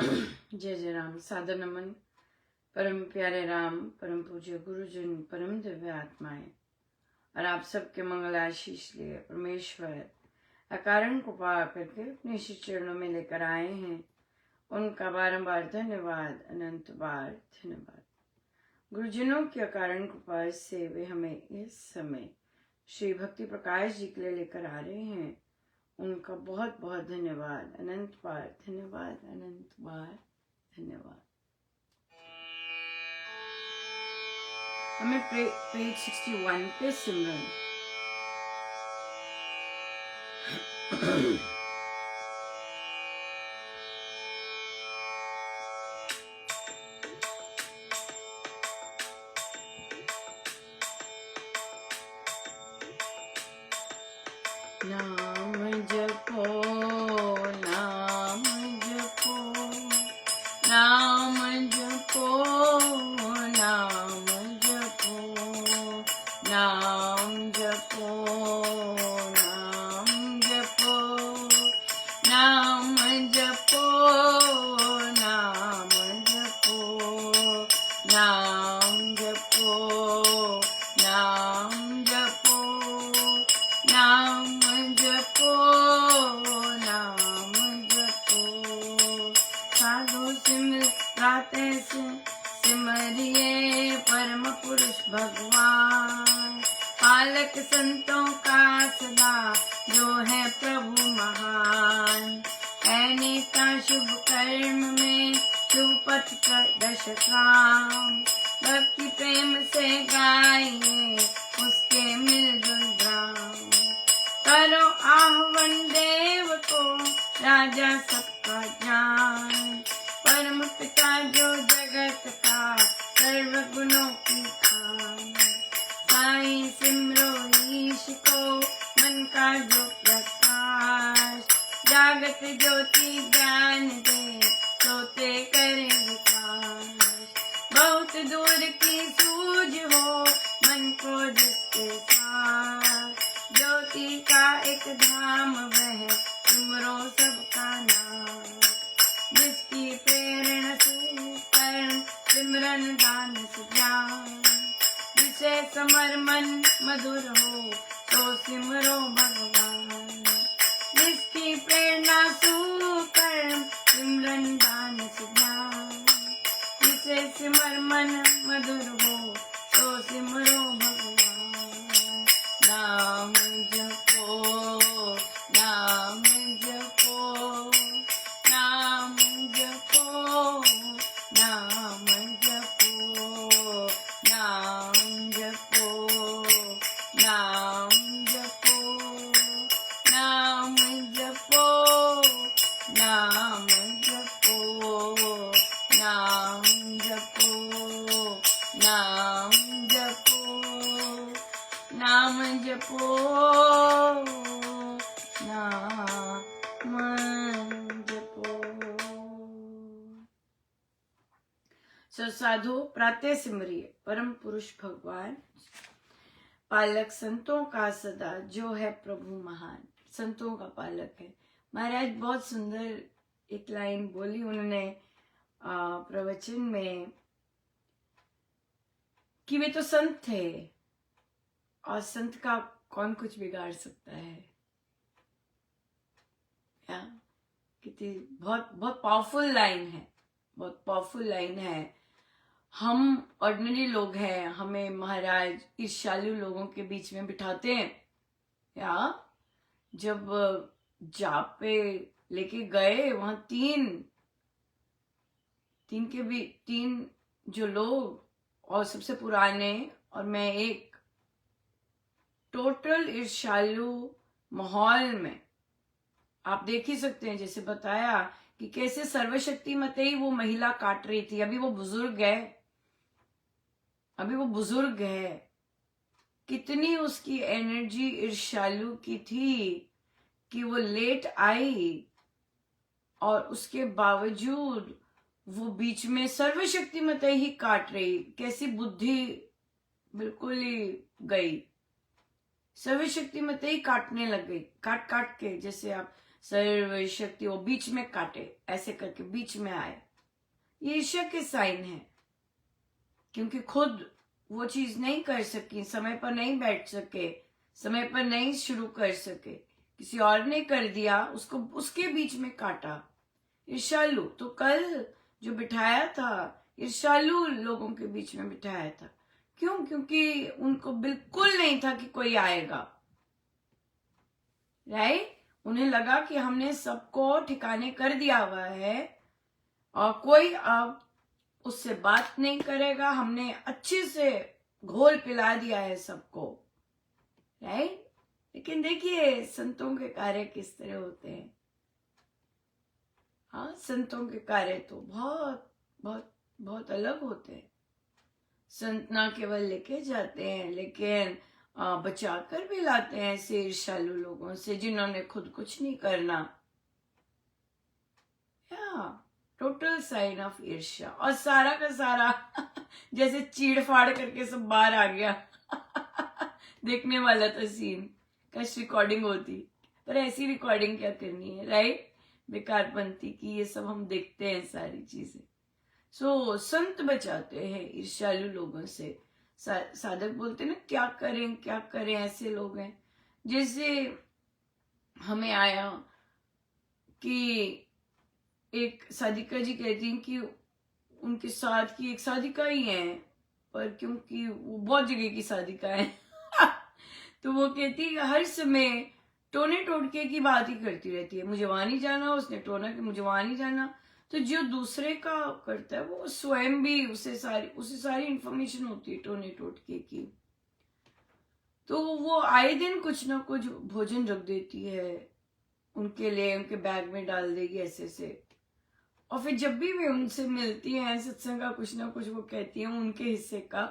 जय जय राम। सादर नमन परम प्यारे राम, परम पूज्य गुरुजन, परम दिव्य आत्माएं और आप सबके मंगल आशीष लिए परमेश्वर अकारण कृपा करके अपने श्री चरणों में लेकर आए हैं। उनका बारंबार धन्यवाद, अनंत बार धन्यवाद। गुरुजनों की अकारण कृपा से वे हमें इस समय श्री भक्ति प्रकाश जी के लिए लेकर आ रहे हैं। उनका बहुत बहुत धन्यवाद, अनंत बार धन्यवाद, अनंत बार धन्यवाद। हमें पेज 61 पे सिमरन। नाम जपो, नाम जपो, नाम जपो, नाम जपो, नाम जपो, नाम जपो, नाम जपो, नाम जपो, नाम जपो, नाम जपो, नाम जपो, नाम जपो। साधु सिमराते सिमरिए परम पुरुष भगवान, पालक संतों का सदा जो है प्रभु महान। है नेता शुभ कर्म में शुभ पथ दश काम, भक्ति प्रेम से गाइए उसके मिलजुल ग्राम। करो आह्वान देव को राजा सबका जान, परम पिता जो जगत का सर्व गुणों की खान। साईं सिमरो ईश को मन का जो प्रकाश, जागत ज्योति ज्ञान दे सोते करे विकास। बहुत दूर की सूझ हो मन को जिसके साथ, ज्योति का एक धाम वह सिमरो सबका नाम। जिसकी प्रेरणा सुकर्म सिमरन दान सुजान, जिसे समर मन मधुर हो तो सिमरो भगवान। जिसकी प्रेरणा सुकर्म सिमरन दान सुजान, जिसे सिमर मन मधुर हो तो सिमरो भगवान। नाम जपो, नाम जपो, नाम जपो, नाम जपो, नाम जपो, नाम जपो, नाम जपो, नाम जपो, नाम जपो, नाम जपो, नाम जपो, नाम जपो। साधु प्रातः सिमरिए परम पुरुष भगवान, पालक संतों का सदा जो है प्रभु महान। संतों का पालक है महाराज। बहुत सुंदर एक लाइन बोली उन्होंने प्रवचन में कि वे तो संत थे और संत का कौन कुछ बिगाड़ सकता है। क्या कितनी बहुत बहुत पावरफुल लाइन है, बहुत पावरफुल लाइन है। हम ऑर्डिनरी लोग हैं, हमें महाराज ईर्ष्यालु लोगों के बीच में बिठाते हैं। या जब जाप पे लेके गए वहां तीन जो लोग और सबसे पुराने और मैं एक, टोटल ईर्ष्यालु माहौल में आप देख ही सकते हैं। जैसे बताया कि कैसे सर्वशक्तिमती ही वो महिला काट रही थी। अभी वो बुजुर्ग है, कितनी उसकी एनर्जी ईर्ष्यालु की थी कि वो लेट आई और उसके बावजूद वो बीच में सर्वशक्तिमती ही काट रही। कैसी बुद्धि बिल्कुल ही गई, सर्वशक्तिमती ही काटने लग गई। काट काट के, जैसे आप सर्व शक्ति, वो बीच में काटे, ऐसे करके बीच में आए, ये ईर्ष्या के साइन है। क्योंकि खुद वो चीज नहीं कर सकी, समय पर नहीं बैठ सके, समय पर नहीं शुरू कर सके, किसी और ने कर दिया, उसको उसके बीच में काटा। ईर्ष्यालु तो कल जो बिठाया था, ईर्ष्यालु लोगों के बीच में बिठाया था। क्यों? क्योंकि उनको बिल्कुल नहीं था कि कोई आएगा, राइट? उन्हें लगा कि हमने सबको ठिकाने कर दिया हुआ है और कोई अब उससे बात नहीं करेगा, हमने अच्छे से घोल पिला दिया है सबको, राइट? लेकिन देखिए संतों के कार्य किस तरह होते हैं। हाँ, संतों के कार्य तो बहुत बहुत बहुत अलग होते हैं। संत ना केवल लेके जाते हैं, लेकिन बचा कर भी लाते हैं ऐसे ईर्ष्यालु लोगों से जिन्होंने खुद कुछ नहीं करना। टोटल साइन ऑफ ईर्ष्या। और सारा का सारा जैसे चीड़ फाड़ करके सब बाहर आ गया। देखने वाला था सीन, कश रिकॉर्डिंग होती, पर ऐसी रिकॉर्डिंग क्या करनी है, राइट? बेकारपंथी की ये सब हम देखते हैं सारी चीजें। सो संत बचाते हैं ईर्ष्यालु लोगों से। साधक बोलते ना क्या करें क्या करें, ऐसे लोग हैं। जैसे हमें आया कि एक साधिका जी कहती हैं कि उनके साथ की एक साधिका ही है, पर क्योंकि वो बहुत जगह की साधिका है तो वो कहती है हर समय टोने टोटके की बात ही करती रहती है, मुझे वहां नहीं जाना, उसने टोना कि मुझे वहां नहीं जाना। तो जो दूसरे का करता है वो स्वयं भी उसे सारी इंफॉर्मेशन होती है टोने टोटके की। तो वो आए दिन कुछ ना कुछ भोजन रख देती है उनके लिए, उनके बैग में डाल देगी ऐसे से। और फिर जब भी वे उनसे मिलती हैं सत्संग का कुछ ना कुछ वो कहती हैं उनके हिस्से का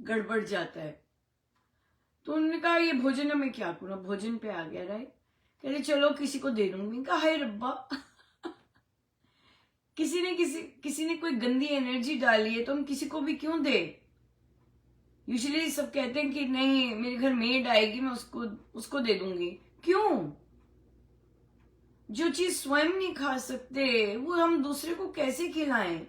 गड़बड़ जाता है। तो उन्होंने कहा ये भोजन में क्या करूं, भोजन पे आ गया, राइट? कहते चलो किसी को दे दूंगी। कहा हाय रब्बा किसी ने कोई गंदी एनर्जी डाली है तो हम किसी को भी क्यों दे? यूजुअली सब कहते हैं कि नहीं मेरे घर मेड आएगी, मैं उसको दे दूंगी। क्यों? जो चीज स्वयं नहीं खा सकते वो हम दूसरे को कैसे खिलाएं?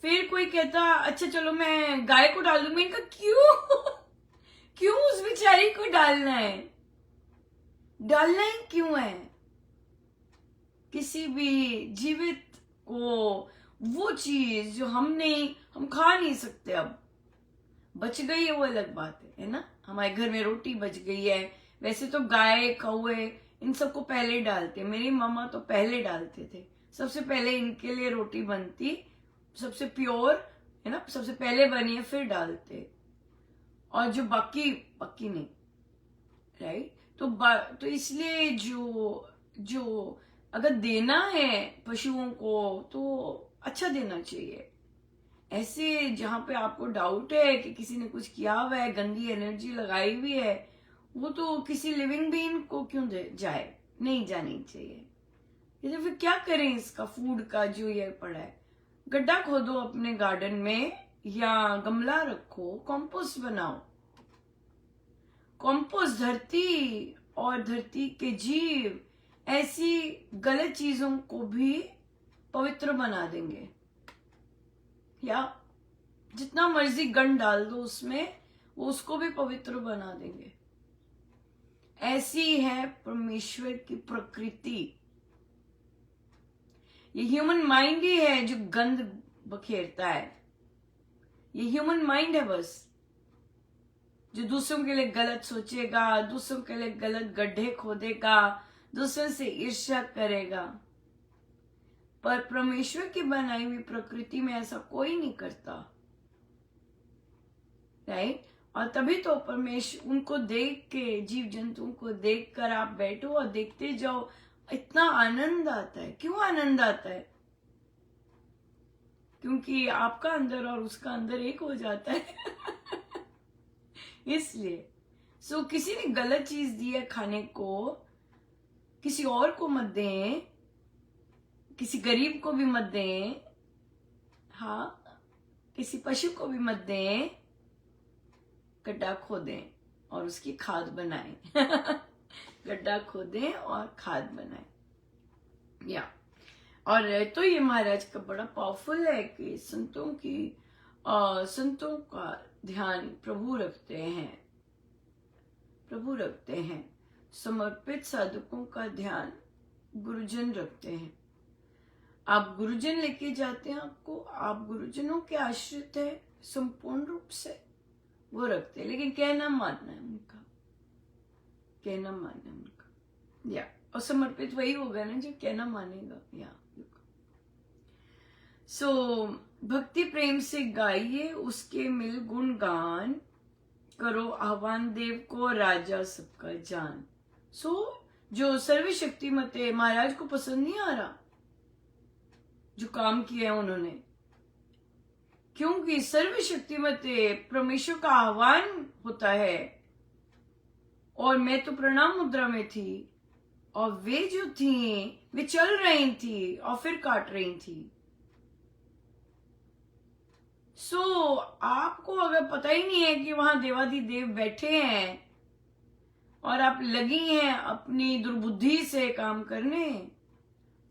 फिर कोई कहता अच्छा चलो मैं गाय को डाल दूंगी। इनका क्यों क्यों उस बेचारी को डालना है? डालना ही क्यों है? किसी भी जीवित को वो चीज जो हम खा नहीं सकते, अब बच गई है वो अलग बात है ना? हमारे घर में रोटी बच गई है, वैसे तो गाय कौवे इन सबको पहले डालते, मेरी मामा तो पहले डालते थे, सबसे पहले इनके लिए रोटी बनती, सबसे प्योर है ना, सबसे पहले बनी है फिर डालते, और जो बाकी नहीं, राइट? तो इसलिए जो अगर देना है पशुओं को तो अच्छा देना चाहिए। ऐसे जहां पे आपको डाउट है कि किसी ने कुछ किया हुआ है, गंदी एनर्जी लगाई हुई है, वो तो किसी लिविंग बीइंग को क्यों जाए? नहीं जानी चाहिए। ये फिर क्या करें इसका फूड का जो ये पड़ा है? गड्ढा खोदो अपने गार्डन में या गमला रखो, कंपोस्ट बनाओ। कंपोस्ट धरती और धरती के जीव ऐसी गलत चीजों को भी पवित्र बना देंगे। या जितना मर्जी गंध डाल दो उसमें, वो उसको भी पवित्र बना देंगे। ऐसी है परमेश्वर की प्रकृति। ये ह्यूमन माइंड ही है जो गंध बखेरता है। ये ह्यूमन माइंड है बस, जो दूसरों के लिए गलत सोचेगा, दूसरों के लिए गलत गड्ढे खोदेगा, दूसरों से ईर्ष्या करेगा। पर परमेश्वर की बनाई हुई प्रकृति में ऐसा कोई नहीं करता, राइट? और तभी तो परमेश्वर उनको देख के, जीव जंतुओं को देख कर आप बैठो और देखते जाओ, इतना आनंद आता है। क्यों आनंद आता है? क्योंकि आपका अंदर और उसका अंदर एक हो जाता है इसलिए किसी ने गलत चीज दी है खाने को, किसी और को मत दें, किसी गरीब को भी मत दें, हाँ, किसी पशु को भी मत दें। गड्ढा खोदें और उसकी खाद बनाएं गड्ढा खोदें और खाद बनाएं। या और तो ये महाराज का बड़ा पावरफुल है कि संतों का ध्यान प्रभु रखते हैं। समर्पित साधकों का ध्यान गुरुजन रखते हैं। आप गुरुजन लेके जाते हैं आपको, आप गुरुजनों के आश्रित है संपूर्ण रूप से, वो रखते हैं। लेकिन कहना मानना है उनका, या और समर्पित वही होगा ना जो कहना मानेगा। या भक्ति प्रेम से गाइए उसके मिल गुण गान, करो आह्वान देव को राजा सबका जान। जो सर्वशक्तिमत है, महाराज को पसंद नहीं आ रहा जो काम किया है उन्होंने, क्योंकि सर्वशक्तिमत परमेश्वर का आह्वान होता है। और मैं तो प्रणाम मुद्रा में थी और वे जो थी वे चल रही थी और फिर काट रही थी। आपको अगर पता ही नहीं है कि वहां देवाधिदेव बैठे हैं और आप लगी हैं अपनी दुर्बुद्धि से काम करने,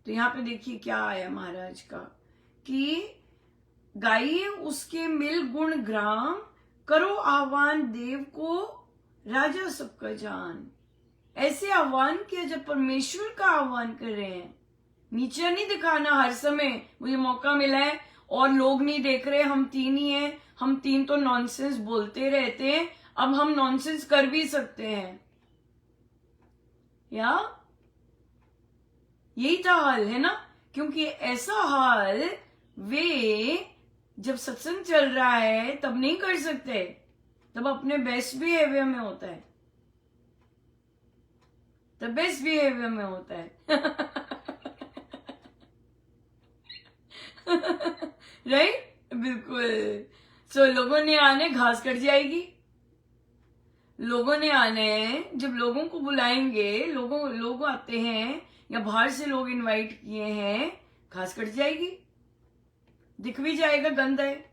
तो यहाँ पे देखिए क्या आया महाराज का कि गाइए उसके मिल गुण ग्राम, करो आह्वान देव को राजा सबका जान। ऐसे आह्वान किया जब परमेश्वर का आह्वान कर रहे हैं। नीचा नहीं दिखाना हर समय, मुझे मौका मिला है और लोग नहीं देख रहे, हम तीन ही हैं, हम तीन तो नॉनसेंस बोलते रहते हैं, अब हम नॉनसेंस कर भी सकते हैं। या यही था हाल है ना, क्योंकि ऐसा हाल वे जब सत्संग चल रहा है तब नहीं कर सकते, तब अपने बेस्ट बिहेवियर में होता है, तब बेस्ट बिहेवियर में होता है। राइट, बिल्कुल। लोगों ने आने, घास कट जाएगी। लोगों ने आने, जब लोगों को बुलाएंगे, लोग आते हैं या बाहर से लोग इनवाइट किए हैं, घास कट जाएगी, दिख भी जाएगा गंद है,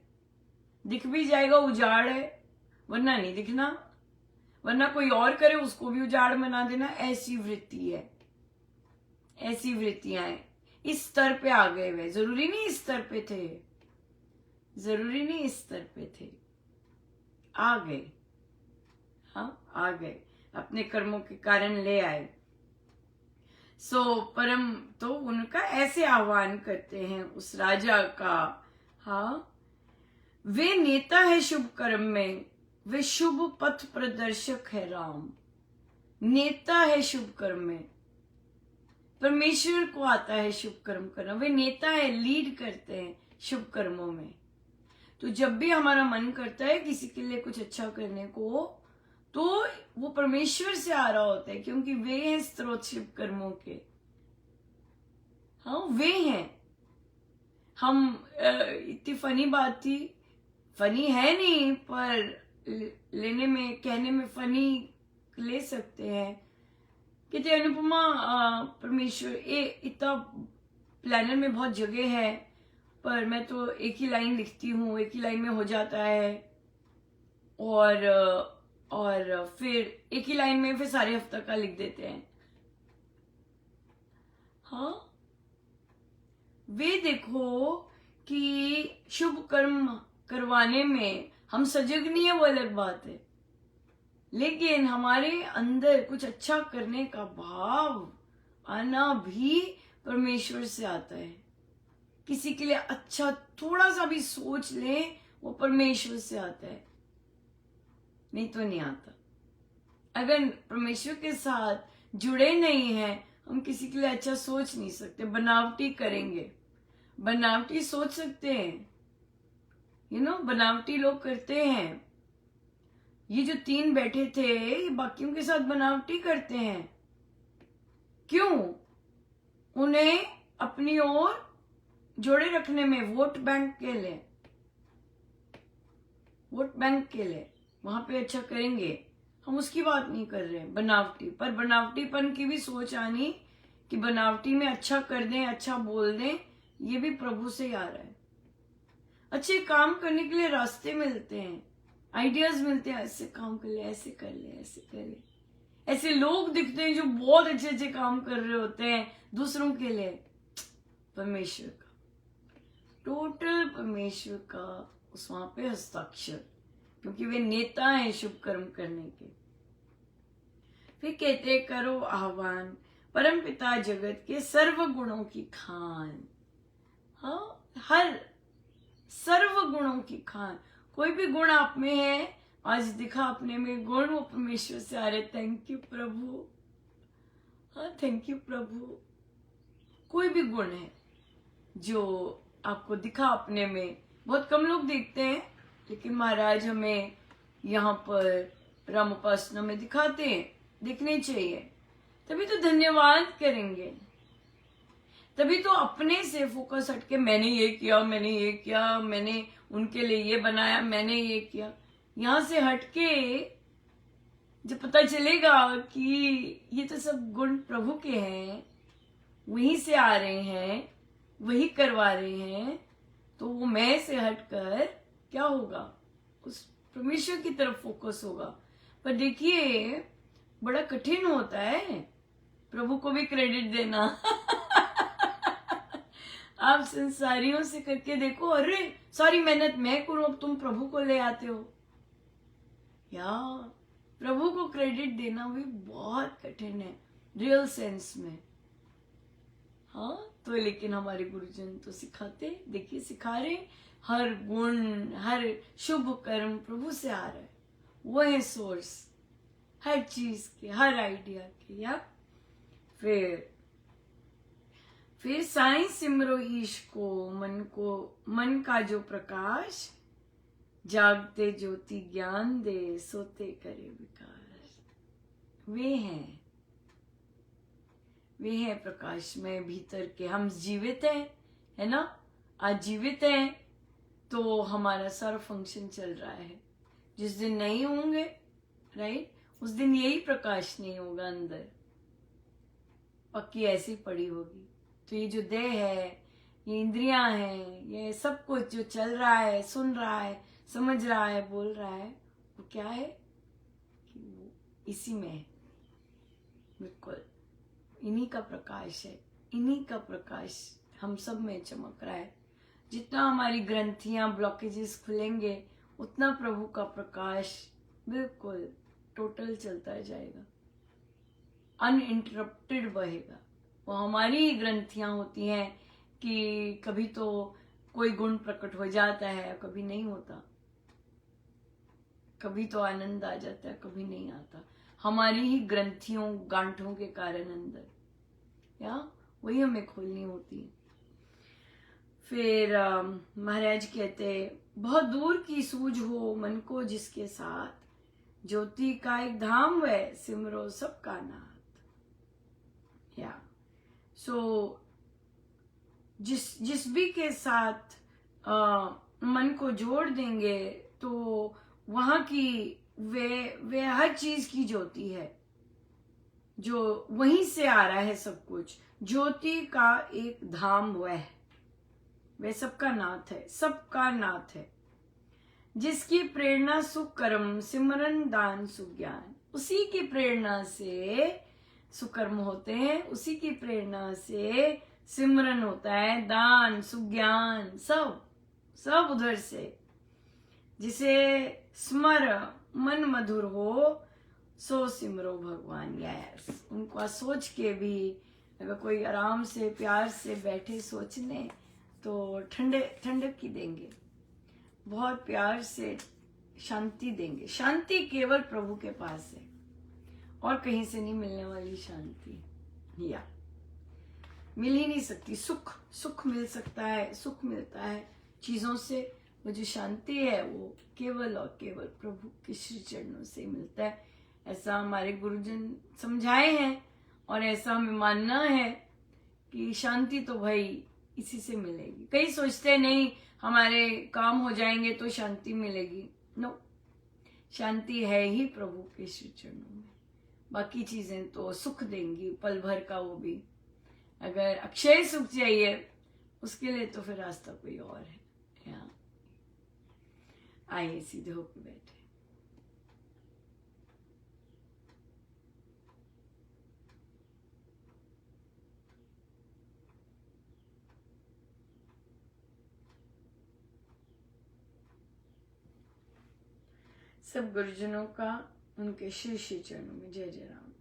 दिख भी जाएगा उजाड़ है, वरना नहीं दिखना, वरना कोई और करे उसको भी उजाड़ बना देना। ऐसी वृत्ति है, ऐसी वृत्तियां हैं। इस स्तर पे आ गए वे, जरूरी नहीं इस स्तर पे थे, जरूरी नहीं इस स्तर पे थे, आ गए। हाँ, आ गए, अपने कर्मों के कारण ले आए। परम तो उनका ऐसे आह्वान करते हैं उस राजा का। हाँ, वे नेता है शुभ कर्म में, वे शुभ पथ प्रदर्शक है राम। नेता है शुभ कर्म में, परमेश्वर को आता है शुभ कर्म करना, वे नेता है, लीड करते हैं शुभ कर्मों में। तो जब भी हमारा मन करता है किसी के लिए कुछ अच्छा करने को, तो वो परमेश्वर से आ रहा होता है, क्योंकि वे हैं स्रोत शुभ कर्मों के। हाँ, वे हैं। हम इतनी फनी बात थी, फनी है नहीं पर लेने में, कहने में फनी ले सकते हैं। कहते अनुपमा, परमेश्वर इतना प्लानर में बहुत जगह है, पर मैं तो एक ही लाइन लिखती हूँ, एक ही लाइन में हो जाता है, और फिर एक ही लाइन में फिर सारे हफ्ता का लिख देते हैं। हाँ, वे देखो कि शुभ कर्म करवाने में हम सजग नहीं है, वो अलग बात है, लेकिन हमारे अंदर कुछ अच्छा करने का भाव आना भी परमेश्वर से आता है। किसी के लिए अच्छा थोड़ा सा भी सोच ले, वो परमेश्वर से आता है, नहीं तो नहीं आता। अगर परमेश्वर के साथ जुड़े नहीं हैं, हम किसी के लिए अच्छा सोच नहीं सकते, बनावटी करेंगे, बनावटी सोच सकते हैं। बनावटी लोग करते हैं। ये जो तीन बैठे थे, ये बाकियों के साथ बनावटी करते हैं। क्यों? उन्हें अपनी ओर जोड़े रखने में, वोट बैंक के लिए, वोट बैंक के लिए वहां पे अच्छा करेंगे। हम उसकी बात नहीं कर रहे हैं, बनावटी। पर बनावटीपन की भी सोच आनी कि बनावटी में अच्छा कर दें, अच्छा बोल दें, ये भी प्रभु से ही आ रहा है। अच्छे काम करने के लिए रास्ते मिलते हैं, आइडियाज मिलते हैं, ऐसे काम कर ले, ऐसे कर ले, ऐसे कर ले। ऐसे लोग दिखते हैं जो बहुत अच्छे अच्छे काम कर रहे होते हैं दूसरों के लिए। परमेश्वर का, टोटल परमेश्वर का उस वहां पे हस्ताक्षर, क्योंकि वे नेता हैं शुभ कर्म करने के। फिर कहते करो आह्वान परम पिता जगत के सर्व गुणों की खान। हाँ, हर सर्व गुणों की खान, कोई भी गुण आप में है, आज दिखा अपने में गुण, वो परमेश्वर से आ रहे। थैंक यू प्रभु, हाँ थैंक यू प्रभु। कोई भी गुण है जो आपको दिखा अपने में, बहुत कम लोग देखते हैं, लेकिन महाराज हमें यहाँ पर राम उपासना में दिखाते हैं, दिखने चाहिए, तभी तो धन्यवाद करेंगे। तभी तो अपने से फोकस हटके मैंने ये किया, मैंने ये किया, मैंने उनके लिए ये बनाया, मैंने ये किया, यहां से हटके जब पता चलेगा कि ये तो सब गुण प्रभु के हैं, वहीं से आ रहे हैं, वही करवा रहे हैं, तो वो मैं से हटकर क्या होगा, उस परमेश्वर की तरफ फोकस होगा। पर देखिए बड़ा कठिन होता है प्रभु को भी क्रेडिट देना। आप संसारियों से करके देखो, अरे सारी मेहनत मैं करूं, अब तुम प्रभु को ले आते हो। या प्रभु को क्रेडिट देना भी बहुत कठिन है रियल सेंस में। हाँ तो लेकिन हमारे गुरुजन तो सिखाते, देखिए सिखा रहे, हर गुण हर शुभ कर्म प्रभु से आ रहा है, वो है सोर्स हर चीज के, हर आइडिया के। या फिर साईं सिमरो ईश को मन का जो प्रकाश, जागते ज्योति ज्ञान दे, सोते करे विकास। वे हैं प्रकाश में भीतर के। हम जीवित हैं, है ना, आज जीवित हैं तो हमारा सारा फंक्शन चल रहा है। जिस दिन नहीं होंगे, राइट, उस दिन यही प्रकाश नहीं होगा अंदर, पक्की ऐसी पड़ी होगी। तो ये जो देह है, ये इंद्रियां हैं, ये सब कुछ जो चल रहा है, सुन रहा है, समझ रहा है, बोल रहा है, वो क्या है कि वो इसी में है। बिल्कुल इन्हीं का प्रकाश है, इन्हीं का प्रकाश हम सब में चमक रहा है। जितना हमारी ग्रंथियां ब्लॉकेजेस खुलेंगे, उतना प्रभु का प्रकाश बिल्कुल टोटल चलता जाएगा, अनइंटरप्टेड बहेगा। वो हमारी ही ग्रंथियां होती हैं कि कभी तो कोई गुण प्रकट हो जाता है, कभी नहीं होता, कभी तो आनंद आ जाता है, कभी नहीं आता, हमारी ही ग्रंथियों गांठों के कारण अंदर, या वही हमें खोलनी होती है। फिर महाराज कहते, बहुत दूर की सूझ हो मन को जिसके साथ, ज्योति का एक धाम वह, सिमरो सबका नाथ। या जिस भी के साथ मन को जोड़ देंगे तो वहां की वे हर चीज की ज्योति है, जो वहीं से आ रहा है सब कुछ। ज्योति का एक धाम वह सबका नाथ है, सबका नाथ है। जिसकी प्रेरणा सुख कर्म सिमरन दान सुज्ञान, उसी की प्रेरणा से सुकर्म होते हैं, उसी की प्रेरणा से सिमरन होता है, दान सुज्ञान सब उधर से। जिसे स्मर मन मधुर हो, सो सिमरो भगवान। यस, उनको सोच के भी अगर कोई आराम से प्यार से बैठे सोचने तो ठंडक की देंगे, बहुत प्यार से शांति देंगे। शांति केवल प्रभु के पास है, और कहीं से नहीं मिलने वाली शांति, या मिल ही नहीं सकती। सुख मिल सकता है, सुख मिलता है चीजों से, वो जो शांति है वो केवल और केवल प्रभु के श्री चरणों से मिलता है। ऐसा हमारे गुरुजन समझाए हैं, और ऐसा हमें मानना है कि शांति तो भाई इसी से मिलेगी। कई सोचते नहीं हमारे काम हो जाएंगे तो शांति मिलेगी, नो, शांति है ही प्रभु के श्री चरणों में। बाकी चीजें तो सुख देंगी पल भर का, वो भी अगर अक्षय सुख चाहिए उसके लिए तो फिर रास्ता कोई और है। यहाँ आइए सीधे होकर बैठे। सब गुरुजनों का उनके श्री श्री चरणों में जय जय राम।